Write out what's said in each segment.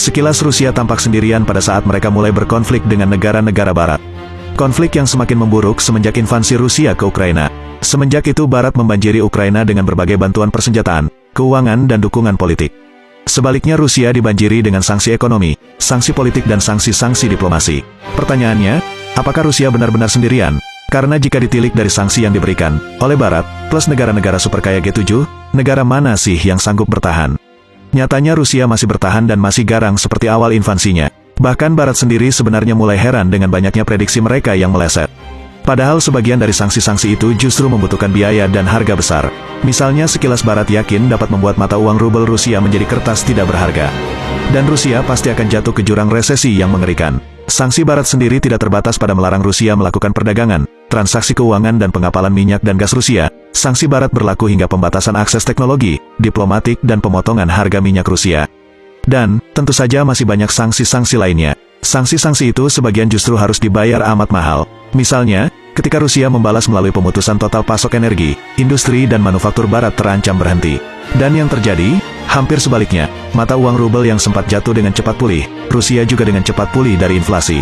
Sekilas Rusia tampak sendirian pada saat mereka mulai berkonflik dengan negara-negara Barat. Konflik yang semakin memburuk semenjak invasi Rusia ke Ukraina. Semenjak itu Barat membanjiri Ukraina dengan berbagai bantuan persenjataan, keuangan dan dukungan politik. Sebaliknya Rusia dibanjiri dengan sanksi ekonomi, sanksi politik dan sanksi-sanksi diplomasi. Pertanyaannya, apakah Rusia benar-benar sendirian? Karena jika ditilik dari sanksi yang diberikan oleh Barat, plus negara-negara superkaya G7, negara mana sih yang sanggup bertahan? Nyatanya Rusia masih bertahan dan masih garang seperti awal invasinya. Bahkan Barat sendiri sebenarnya mulai heran dengan banyaknya prediksi mereka yang meleset. Padahal sebagian dari sanksi-sanksi itu justru membutuhkan biaya dan harga besar. Misalnya sekilas Barat yakin dapat membuat mata uang rubel Rusia menjadi kertas tidak berharga. Dan Rusia pasti akan jatuh ke jurang resesi yang mengerikan. Sanksi Barat sendiri tidak terbatas pada melarang Rusia melakukan perdagangan, transaksi keuangan dan pengapalan minyak dan gas Rusia. Sanksi Barat berlaku hingga pembatasan akses teknologi, diplomatik dan pemotongan harga minyak Rusia. Dan, tentu saja masih banyak sanksi-sanksi lainnya. Sanksi-sanksi itu sebagian justru harus dibayar amat mahal. Misalnya, ketika Rusia membalas melalui pemutusan total pasok energi, industri dan manufaktur Barat terancam berhenti. Dan yang terjadi, hampir sebaliknya, mata uang rubel yang sempat jatuh dengan cepat pulih, Rusia juga dengan cepat pulih dari inflasi.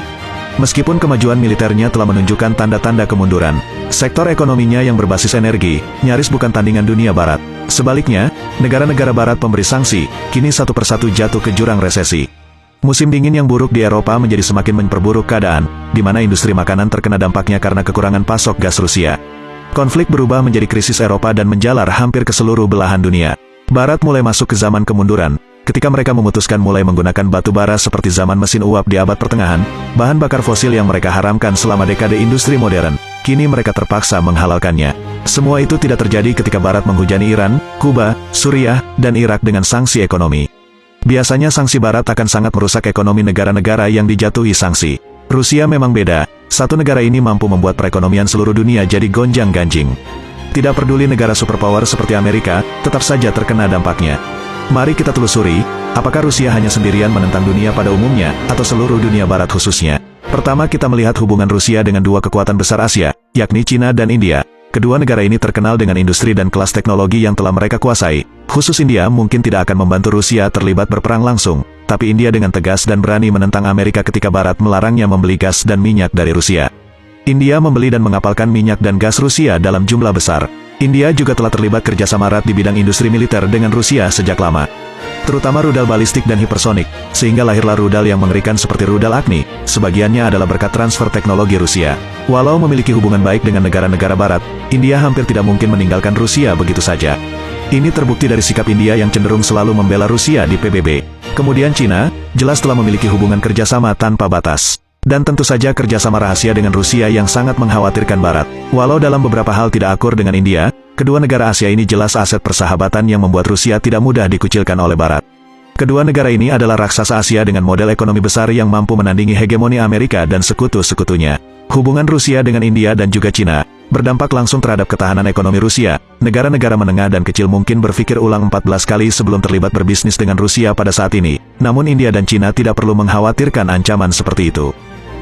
Meskipun kemajuan militernya telah menunjukkan tanda-tanda kemunduran, sektor ekonominya yang berbasis energi, nyaris bukan tandingan dunia Barat. Sebaliknya, negara-negara Barat pemberi sanksi, kini satu persatu jatuh ke jurang resesi. Musim dingin yang buruk di Eropa menjadi semakin memperburuk keadaan, di mana industri makanan terkena dampaknya karena kekurangan pasok gas Rusia. Konflik berubah menjadi krisis Eropa dan menjalar hampir ke seluruh belahan dunia. Barat mulai masuk ke zaman kemunduran, ketika mereka memutuskan mulai menggunakan batu bara seperti zaman mesin uap di abad pertengahan, bahan bakar fosil yang mereka haramkan selama dekade industri modern, kini mereka terpaksa menghalalkannya. Semua itu tidak terjadi ketika Barat menghujani Iran, Kuba, Suriah, dan Irak dengan sanksi ekonomi. Biasanya sanksi Barat akan sangat merusak ekonomi negara-negara yang dijatuhi sanksi. Rusia memang beda, satu negara ini mampu membuat perekonomian seluruh dunia jadi gonjang-ganjing. Tidak peduli negara superpower seperti Amerika, tetap saja terkena dampaknya. Mari kita telusuri, apakah Rusia hanya sendirian menentang dunia pada umumnya, atau seluruh dunia Barat khususnya. Pertama kita melihat hubungan Rusia dengan dua kekuatan besar Asia, yakni Cina dan India. Kedua negara ini terkenal dengan industri dan kelas teknologi yang telah mereka kuasai. Khusus India mungkin tidak akan membantu Rusia terlibat berperang langsung, tapi India dengan tegas dan berani menentang Amerika ketika Barat melarangnya membeli gas dan minyak dari Rusia. India membeli dan mengapalkan minyak dan gas Rusia dalam jumlah besar. India juga telah terlibat kerjasama erat di bidang industri militer dengan Rusia sejak lama, terutama rudal balistik dan hipersonik, sehingga lahirlah rudal yang mengerikan seperti rudal Agni. Sebagiannya adalah berkat transfer teknologi Rusia. Walau memiliki hubungan baik dengan negara-negara Barat, India hampir tidak mungkin meninggalkan Rusia begitu saja. Ini terbukti dari sikap India yang cenderung selalu membela Rusia di PBB. Kemudian Cina, jelas telah memiliki hubungan kerjasama tanpa batas. Dan tentu saja kerjasama rahasia dengan Rusia yang sangat mengkhawatirkan Barat. Walau dalam beberapa hal tidak akur dengan India, kedua negara Asia ini jelas aset persahabatan yang membuat Rusia tidak mudah dikucilkan oleh Barat. Kedua negara ini adalah raksasa Asia dengan model ekonomi besar yang mampu menandingi hegemoni Amerika dan sekutu-sekutunya. Hubungan Rusia dengan India dan juga Cina berdampak langsung terhadap ketahanan ekonomi Rusia. Negara-negara menengah dan kecil mungkin berpikir ulang 14 kali sebelum terlibat berbisnis dengan Rusia pada saat ini. Namun India dan Cina tidak perlu mengkhawatirkan ancaman seperti itu.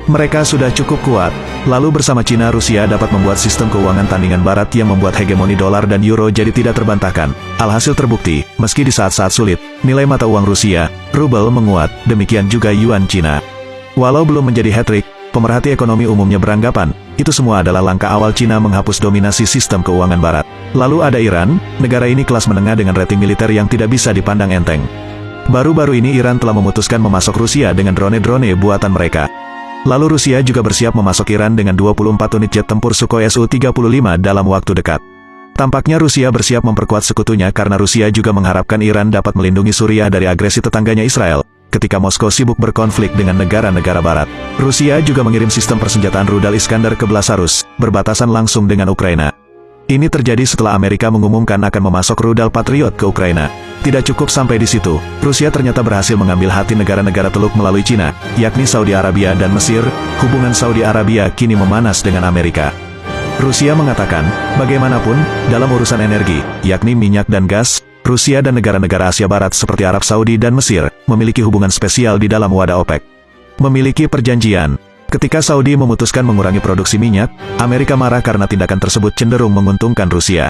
Mereka sudah cukup kuat. Lalu bersama Cina, Rusia dapat membuat sistem keuangan tandingan Barat yang membuat hegemoni dolar dan euro jadi tidak terbantahkan. Alhasil terbukti, meski di saat-saat sulit, nilai mata uang Rusia, rubel menguat, demikian juga yuan Cina. Walau belum menjadi hat-trick, pemerhati ekonomi umumnya beranggapan, itu semua adalah langkah awal Cina menghapus dominasi sistem keuangan Barat. Lalu ada Iran, negara ini kelas menengah dengan rating militer yang tidak bisa dipandang enteng. Baru-baru ini Iran telah memutuskan memasok Rusia dengan drone-drone buatan mereka. Lalu Rusia juga bersiap memasok Iran dengan 24 unit jet tempur Sukhoi Su-35 dalam waktu dekat. Tampaknya Rusia bersiap memperkuat sekutunya karena Rusia juga mengharapkan Iran dapat melindungi Suriah dari agresi tetangganya Israel. Ketika Moskow sibuk berkonflik dengan negara-negara Barat, Rusia juga mengirim sistem persenjataan rudal Iskandar ke Belarus, berbatasan langsung dengan Ukraina. Ini terjadi setelah Amerika mengumumkan akan memasok rudal Patriot ke Ukraina. Tidak cukup sampai di situ, Rusia ternyata berhasil mengambil hati negara-negara Teluk melalui Cina, yakni Saudi Arabia dan Mesir. Hubungan Saudi Arabia kini memanas dengan Amerika. Rusia mengatakan, bagaimanapun, dalam urusan energi, yakni minyak dan gas, Rusia dan negara-negara Asia Barat seperti Arab Saudi dan Mesir, memiliki hubungan spesial di dalam wadah OPEC. Memiliki perjanjian. Ketika Saudi memutuskan mengurangi produksi minyak, Amerika marah karena tindakan tersebut cenderung menguntungkan Rusia.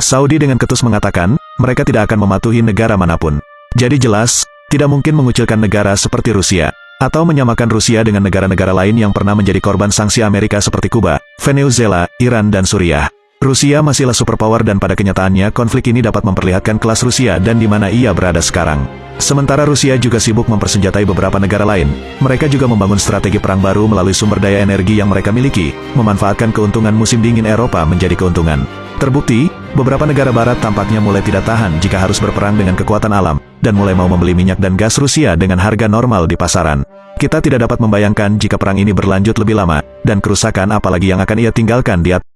Saudi dengan ketus mengatakan, mereka tidak akan mematuhi negara manapun. Jadi jelas, tidak mungkin mengucilkan negara seperti Rusia, atau menyamakan Rusia dengan negara-negara lain yang pernah menjadi korban sanksi Amerika seperti Kuba, Venezuela, Iran dan Suriah. Rusia masihlah superpower dan pada kenyataannya konflik ini dapat memperlihatkan kelas Rusia dan di mana ia berada sekarang. Sementara Rusia juga sibuk mempersenjatai beberapa negara lain, mereka juga membangun strategi perang baru melalui sumber daya energi yang mereka miliki, memanfaatkan keuntungan musim dingin Eropa menjadi keuntungan. Terbukti, beberapa negara barat tampaknya mulai tidak tahan jika harus berperang dengan kekuatan alam, dan mulai mau membeli minyak dan gas Rusia dengan harga normal di pasaran. Kita tidak dapat membayangkan jika perang ini berlanjut lebih lama, dan kerusakan apalagi yang akan ia tinggalkan di atas